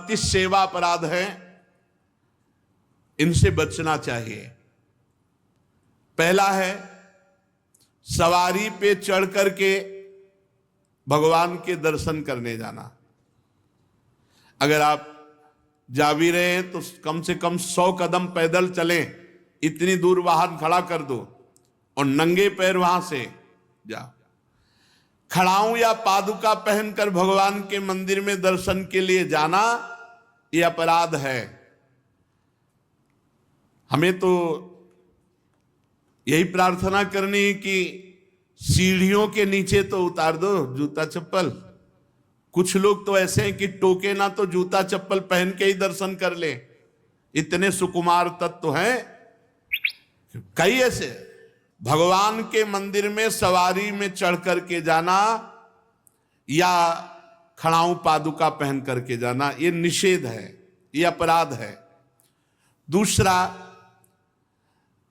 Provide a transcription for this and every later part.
32 सेवा अपराध हैं, इनसे बचना चाहिए। पहला है सवारी पे चढ़ करके भगवान के दर्शन करने जाना। अगर आप जा भी रहे हैं तो कम से कम 100 कदम पैदल चलें, इतनी दूर वाहन खड़ा कर दो और नंगे पैर वहां से जाओ। खड़ाऊं या पादुका पहनकर भगवान के मंदिर में दर्शन के लिए जाना यह अपराध है। हमें तो यही प्रार्थना करनी है कि सीढ़ियों के नीचे तो उतार दो जूता चप्पल। कुछ लोग तो ऐसे हैं कि टोके ना तो जूता चप्पल पहन के ही दर्शन कर ले, इतने सुकुमार तत्व हैं। कई ऐसे भगवान के मंदिर में सवारी में चढ़ करके जाना या खड़ाऊं पादुका पहन करके जाना, ये निषेध है, ये अपराध है। दूसरा,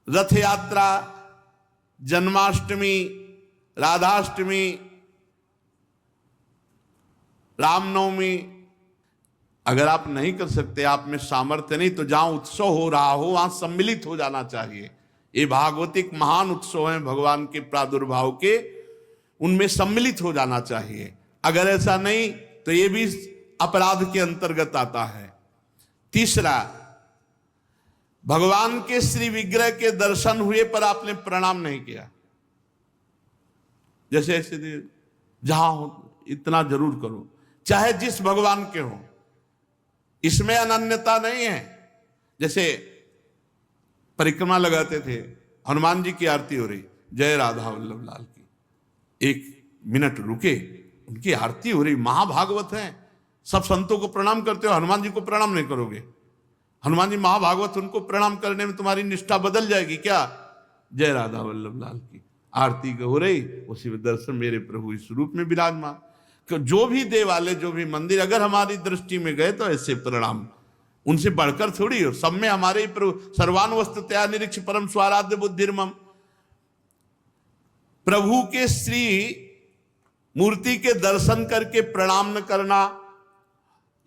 रथ यात्रा, जन्माष्टमी, राधाष्टमी, रामनवमी, अगर आप नहीं कर सकते, आप में सामर्थ्य नहीं, तो जहां उत्सव हो रहा हो वहां सम्मिलित हो जाना चाहिए। ये भागवतिक महान उत्सव हैं भगवान के प्रादुर्भाव के, उनमें सम्मिलित हो जाना चाहिए। अगर ऐसा नहीं तो ये भी अपराध के अंतर्गत आता है। तीसरा, भगवान के श्री विग्रह के दर्शन हुए पर आपने प्रणाम नहीं किया। जैसे ऐसे जहां हो इतना जरूर करो, चाहे जिस भगवान के हो, इसमें अनन्यता नहीं है। जैसे परिक्रमा लगाते थे, हनुमान जी की आरती हो रही, जय राधा वल्लभ लाल की, 1 मिनट रुके, उनकी आरती हो रही, महाभागवत है, सब संतों को प्रणाम करते हो, हनुमान जी को प्रणाम नहीं करोगे? हनुमान जी महाभागवत, उनको प्रणाम करने में तुम्हारी निष्ठा बदल जाएगी क्या? जय राधा वल्लभ लाल की आरती हो रही, उसी में दर्शन मेरे प्रभु इस रूप में विराजमान। जो भी देवालय, जो भी मंदिर अगर हमारी दृष्टि में गए तो ऐसे प्रणाम, उनसे बढ़कर थोड़ी हो। सब में हमारे ही प्रभु, सर्वान वस्तुतया निरीक्ष परम स्वाराध्य बुद्धिर्मम। प्रभु के श्री मूर्ति के दर्शन करके प्रणाम न करना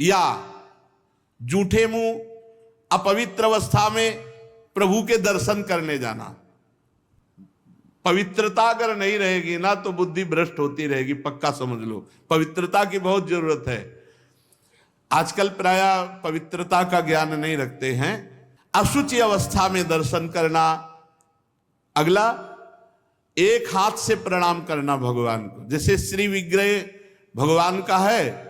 या जूठे मुंह अपवित्र अवस्था में प्रभु के दर्शन करने जाना। पवित्रता अगर नहीं रहेगी ना तो बुद्धि भ्रष्ट होती रहेगी, पक्का समझ लो। पवित्रता की बहुत जरूरत है। आजकल प्रायः पवित्रता का ज्ञान नहीं रखते हैं। अशुचि अवस्था में दर्शन करना। अगला, एक हाथ से प्रणाम करना भगवान को। जैसे श्री विग्रह भगवान का है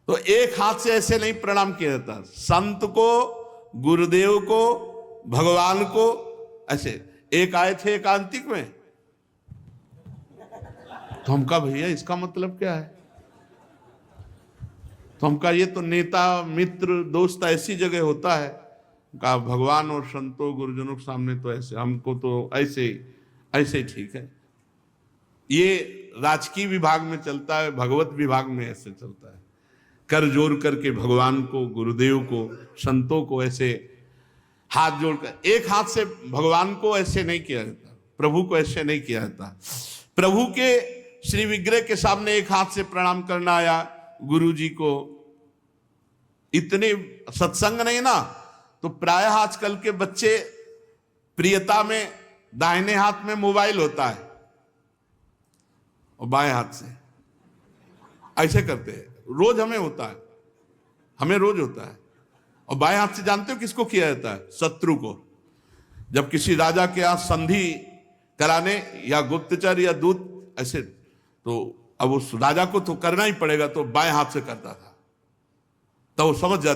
तो एक हाथ से ऐसे नहीं प्रणाम किया जाता। संत को, गुरुदेव को, भगवान को ऐसे। एक आए थे एकांतिक में, तो हम कहा भैया इसका मतलब क्या है? तो हम कहा ये तो नेता, मित्र, दोस्त ऐसी जगह होता है। कहा भगवान और संतों गुरुजनों के सामने तो ऐसे, हमको तो ऐसे ठीक है। ये राजकीय विभाग में चलता है, भगवत विभाग में ऐसे चलता है। कर जोड़ करके भगवान को, गुरुदेव को, संतों को ऐसे हाथ जोड़कर, एक हाथ से भगवान को ऐसे नहीं किया जाता, प्रभु को ऐसे नहीं किया जाता। प्रभु के श्री विग्रह के सामने एक हाथ से प्रणाम करना या गुरु जी को, इतने सत्संग नहीं ना, तो प्रायः आजकल के बच्चे प्रियता में दाहिने हाथ में मोबाइल होता है और बाएं हाथ से ऐसे करते हैं। रोज हमें होता है, हमें रोज होता है। और बाएं हाथ से जानते हो किसको किया जाता है? शत्रु को। जब किसी राजा के यहाँ संधि कराने या गुप्तचर या दूत ऐसे, तो अब उस राजा को तो करना ही पड़ेगा, तो बाएं हाथ से करता था, तो वो समझ जाता